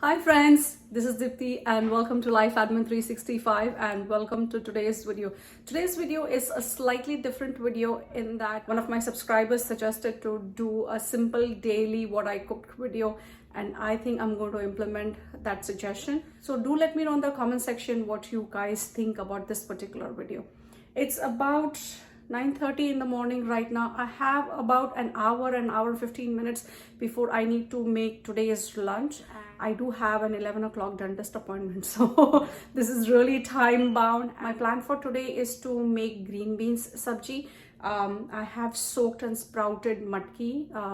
Hi friends, this is Dipty and welcome to Life Admin 365 and welcome to today's video. Today's video is a slightly different video in that one of my subscribers suggested to do a simple daily what I cooked video, and I think I'm going to implement that suggestion. So do let me know in the comment section what you guys think about this particular video. It's about 9:30 in the morning right now. I have about an hour 15 minutes before I need to make today's lunch. I do have an 11 o'clock dentist appointment, so this is really time bound. My plan for today is to make green beans sabji. I have soaked and sprouted matki,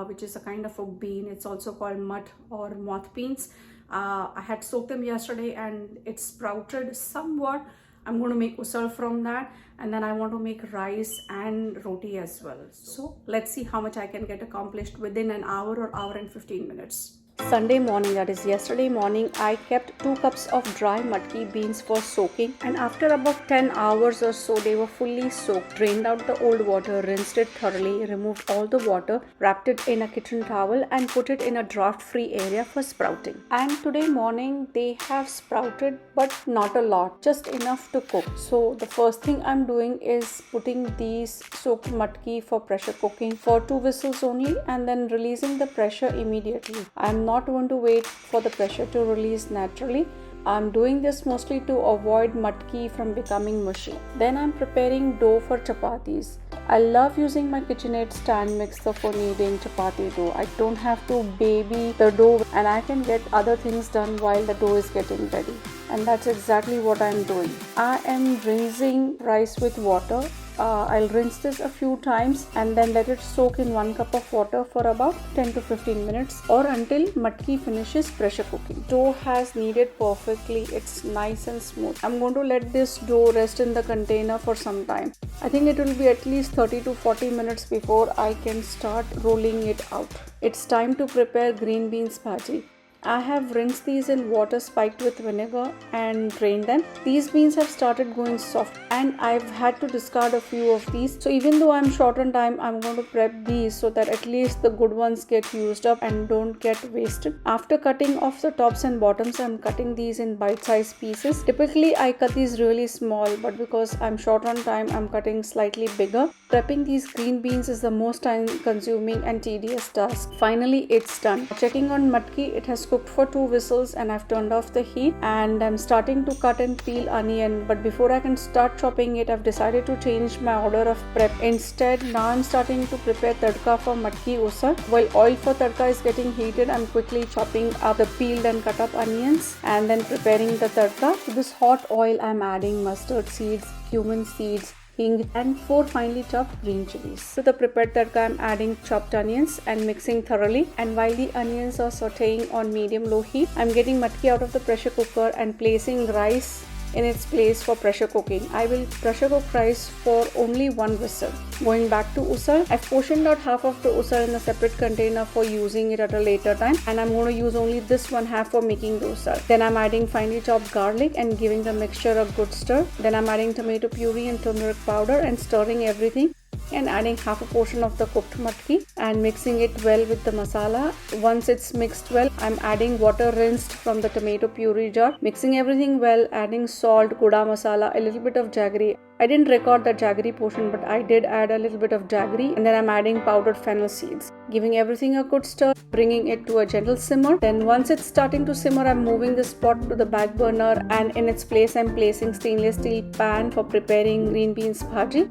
which is a kind of a bean. It's also called mud or moth beans. I had soaked them yesterday and it sprouted somewhat. I'm going to make usal from that, and then I want to make rice and roti as well. So let's see how much I can get accomplished within an hour or hour and 15 minutes. Sunday morning, that is yesterday morning, I kept 2 cups of dry matki beans for soaking, and after about 10 hours or so they were fully soaked. Drained out the old water, rinsed it thoroughly, removed all the water, wrapped it in a kitchen towel and put it in a draft free area for sprouting. And today morning they have sprouted, but not a lot, just enough to cook. So the first thing I'm doing is putting these soaked matki for pressure cooking for 2 whistles only and then releasing the pressure immediately. I'm not going to wait for the pressure to release naturally. I'm doing this mostly to avoid matki from becoming mushy. Then I'm preparing dough for chapatis. I love using my KitchenAid stand mixer for kneading chapati dough. I don't have to baby the dough and I can get other things done while the dough is getting ready. And that's exactly what I'm doing. I am rinsing rice with water. I'll rinse this a few times and then let it soak in 1 cup of water for about 10 to 15 minutes or until matki finishes pressure cooking. Dough has kneaded perfectly. It's nice and smooth. I'm going to let this dough rest in the container for some time. I think it will be at least 30 to 40 minutes before I can start rolling it out. It's time to prepare green beans bhaji. I have rinsed these in water spiked with vinegar and drained them. These beans have started going soft and I've had to discard a few of these. So even though I'm short on time, I'm going to prep these so that at least the good ones get used up and don't get wasted. After cutting off the tops and bottoms, I'm cutting these in bite-sized pieces. Typically, I cut these really small, but because I'm short on time, I'm cutting slightly bigger. Prepping these green beans is the most time-consuming and tedious task. Finally, it's done. Checking on matki, it has cooked for 2 whistles and I've turned off the heat and I'm starting to cut and peel onion, but before I can start chopping it, I've decided to change my order of prep. Instead, now I'm starting to prepare tadka for matki usal. While oil for tadka is getting heated, I'm quickly chopping up the peeled and cut up onions and then preparing the tadka. To this hot oil, I'm adding mustard seeds, cumin seeds, hing and 4 finely chopped green chilies. To the prepared tadka, I'm adding chopped onions and mixing thoroughly, and while the onions are sauteing on medium-low heat, I'm getting matki out of the pressure cooker and placing rice in its place for pressure cooking. I will pressure cook rice for only 1 whistle. Going back to usal, I've portioned out half of the usal in a separate container for using it at a later time, and I'm going to use only this one half for making the usal. Then I'm adding finely chopped garlic and giving the mixture a good stir. Then I'm adding tomato puree and turmeric powder and stirring everything and adding half a portion of the cooked matki and mixing it well with the masala. Once it's mixed well, I'm adding water rinsed from the tomato puree jar, mixing everything well, adding salt, guda masala, a little bit of jaggery. I didn't record the jaggery portion, but I did add a little bit of jaggery, and then I'm adding powdered fennel seeds. Giving everything a good stir, bringing it to a gentle simmer. Then once it's starting to simmer, I'm moving the pot to the back burner, and in its place I'm placing stainless steel pan for preparing green beans bhaji.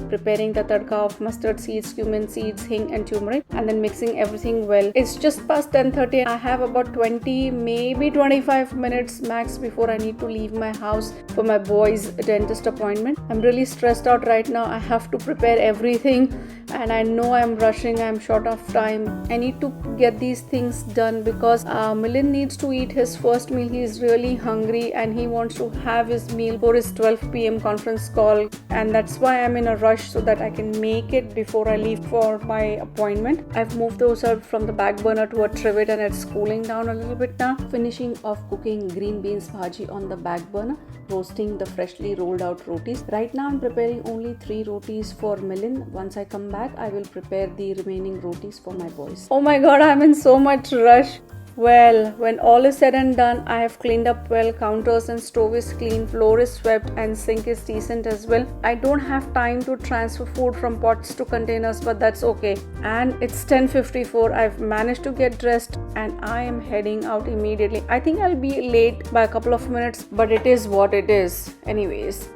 Preparing the tadka of mustard seeds, cumin seeds, hing and turmeric, and then mixing everything well. It's just past 10:30. I have about 20, maybe 25 minutes max before I need to leave my house for my boy's dentist appointment. I'm really stressed out right now. I have to prepare everything and I know I'm rushing. I'm short of time. I need to get these things done because Milind needs to eat his first meal. He's really hungry and he wants to have his meal for his 12 p.m. conference call, and that's why I'm in a rush so that I can make it before I leave for my appointment. I've moved those out from the back burner to a trivet and it's cooling down a little bit now. Finishing off cooking green beans bhaji on the back burner, roasting the freshly rolled out rotis. Right now I'm preparing only 3 rotis for Milind. Once I come back, I will prepare the remaining rotis for my boys. Oh my god, I'm in so much rush. Well, when all is said and done, I have cleaned up well, counters and stove is clean, floor is swept and sink is decent as well. I don't have time to transfer food from pots to containers, but that's okay. And it's 10:54, I've managed to get dressed and I am heading out immediately. I think I'll be late by a couple of minutes, but it is what it is. Anyways,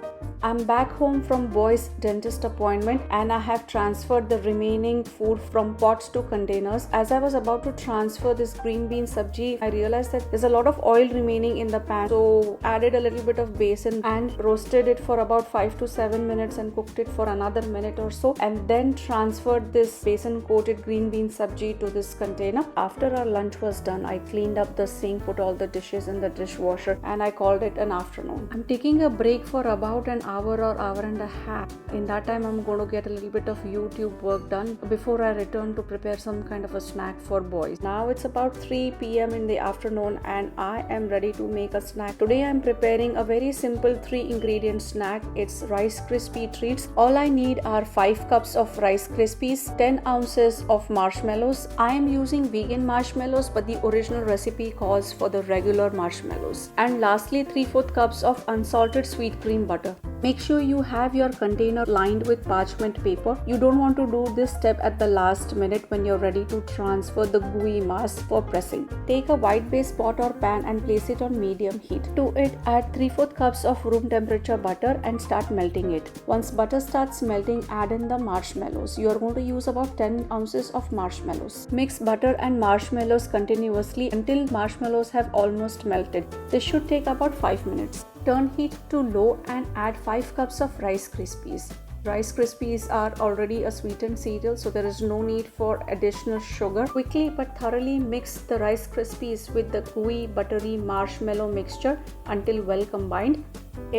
I'm back home from boy's dentist appointment and I have transferred the remaining food from pots to containers. As I was about to transfer this green bean sabji, I realized that there's a lot of oil remaining in the pan. So added a little bit of besan and roasted it for about 5 to 7 minutes and cooked it for another minute or so, and then transferred this besan coated green bean sabji to this container. After our lunch was done, I cleaned up the sink, put all the dishes in the dishwasher, and I called it an afternoon. I'm taking a break for about an hour or hour and a half. In that time, I'm going to get a little bit of YouTube work done before I return to prepare some kind of a snack for boys. Now it's about 3 p.m. in the afternoon and I am ready to make a snack. Today I'm preparing a very simple 3-ingredient snack. It's Rice Krispie treats. All I need are 5 cups of Rice Krispies, 10 ounces of marshmallows. I am using vegan marshmallows, but the original recipe calls for the regular marshmallows. And lastly, 3/4 cups of unsalted sweet cream butter. Make sure you have your container lined with parchment paper. You don't want to do this step at the last minute when you're ready to transfer the gooey mass for pressing. Take a white base pot or pan and place it on medium heat. To it, add 3/4 cups of room temperature butter and start melting it. Once butter starts melting, add in the marshmallows. You are going to use about 10 ounces of marshmallows. Mix butter and marshmallows continuously until marshmallows have almost melted. This should take about 5 minutes. Turn heat to low and add 5 cups of Rice Krispies. Rice Krispies are already a sweetened cereal, so there is no need for additional sugar. Quickly but thoroughly mix the Rice Krispies with the gooey buttery marshmallow mixture until well combined.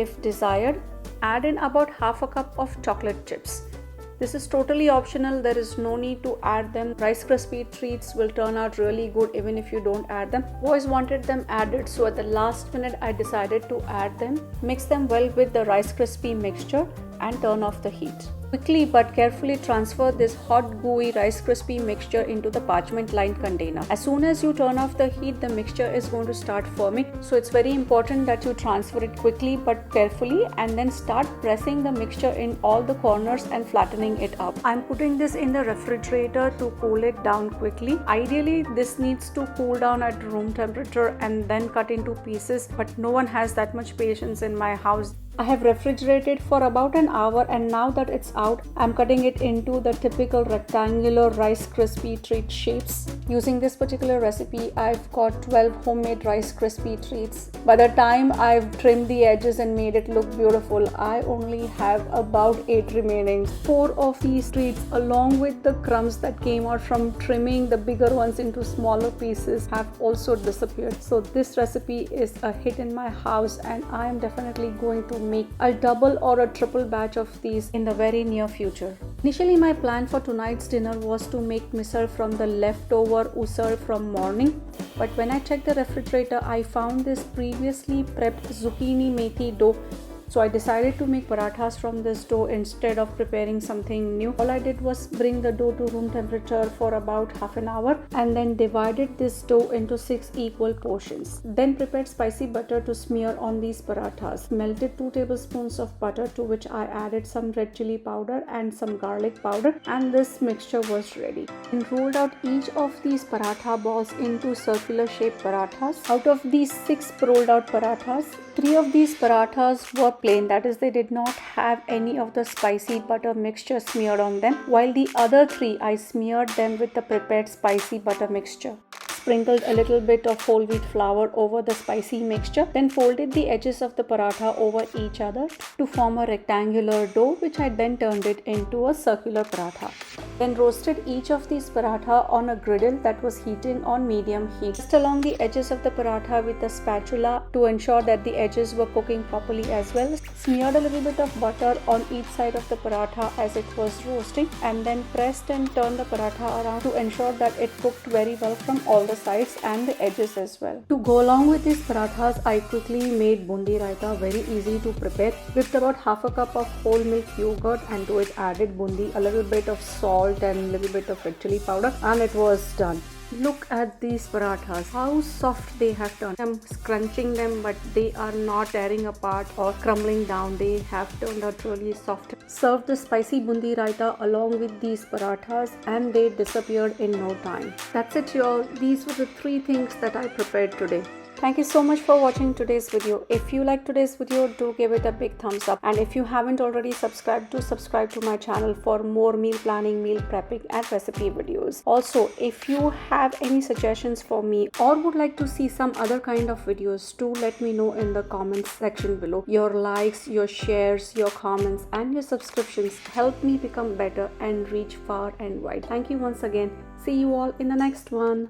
If desired, add in about half a cup of chocolate chips. This is totally optional. There is no need to add them. Rice Krispie treats will turn out really good even if you don't add them. Boys wanted them added, so at the last minute I decided to add them. Mix them well with the Rice Krispie mixture and turn off the heat. Quickly but carefully transfer this hot gooey Rice Krispie mixture into the parchment lined container. As soon as you turn off the heat, the mixture is going to start forming, so it's very important that you transfer it quickly but carefully and then start pressing the mixture in all the corners and flattening it up. I'm putting this in the refrigerator to cool it down quickly. Ideally, this needs to cool down at room temperature and then cut into pieces, but no one has that much patience in my house. I have refrigerated for about an hour, and now that it's out, I'm cutting it into the typical rectangular Rice Krispie treat shapes. Using this particular recipe, I've got 12 homemade Rice Krispie treats. By the time I've trimmed the edges and made it look beautiful, I only have about 8 remaining. 4 of these treats, along with the crumbs that came out from trimming the bigger ones into smaller pieces, have also disappeared. So this recipe is a hit in my house, and I am definitely going to make a double or a triple batch of these in the very near future. Initially, my plan for tonight's dinner was to make misal from the leftover usal from morning, but when I checked the refrigerator, I found this previously prepped zucchini methi dough. So I decided to make parathas from this dough instead of preparing something new. All I did was bring the dough to room temperature for about half an hour and then divided this dough into 6 equal portions. Then prepared spicy butter to smear on these parathas. Melted 2 tablespoons of butter, to which I added some red chili powder and some garlic powder, and this mixture was ready. And rolled out each of these paratha balls into circular shaped parathas. Out of these 6 rolled out parathas, 3 of these parathas were plain, that is, they did not have any of the spicy butter mixture smeared on them, while the other 3 I smeared them with the prepared spicy butter mixture. Sprinkled a little bit of whole wheat flour over the spicy mixture, then folded the edges of the paratha over each other to form a rectangular dough, which I then turned it into a circular paratha. Then roasted each of these paratha on a griddle that was heating on medium heat. Just along the edges of the paratha with a spatula to ensure that the edges were cooking properly as well. Smeared a little bit of butter on each side of the paratha as it was roasting, and then pressed and turned the paratha around to ensure that it cooked very well from all the sides and the edges as well. To go along with these parathas, I quickly made bundi raita, very easy to prepare. Whipped about half a cup of whole milk yogurt and to it added bundi, a little bit of salt and a little bit of red chili powder, and it was done. Look at these parathas, how soft they have turned. I'm scrunching them, but they are not tearing apart or crumbling down. They have turned out really soft. Serve the spicy bundi raita along with these parathas and they disappeared in no time. That's it, y'all. These were the 3 things that I prepared today. Thank you so much for watching today's video. If you like today's video, do give it a big thumbs up. And if you haven't already subscribed, do subscribe to my channel for more meal planning, meal prepping and recipe videos. Also, if you have any suggestions for me or would like to see some other kind of videos, do let me know in the comments section below. Your likes, your shares, your comments and your subscriptions help me become better and reach far and wide. Thank you once again. See you all in the next one.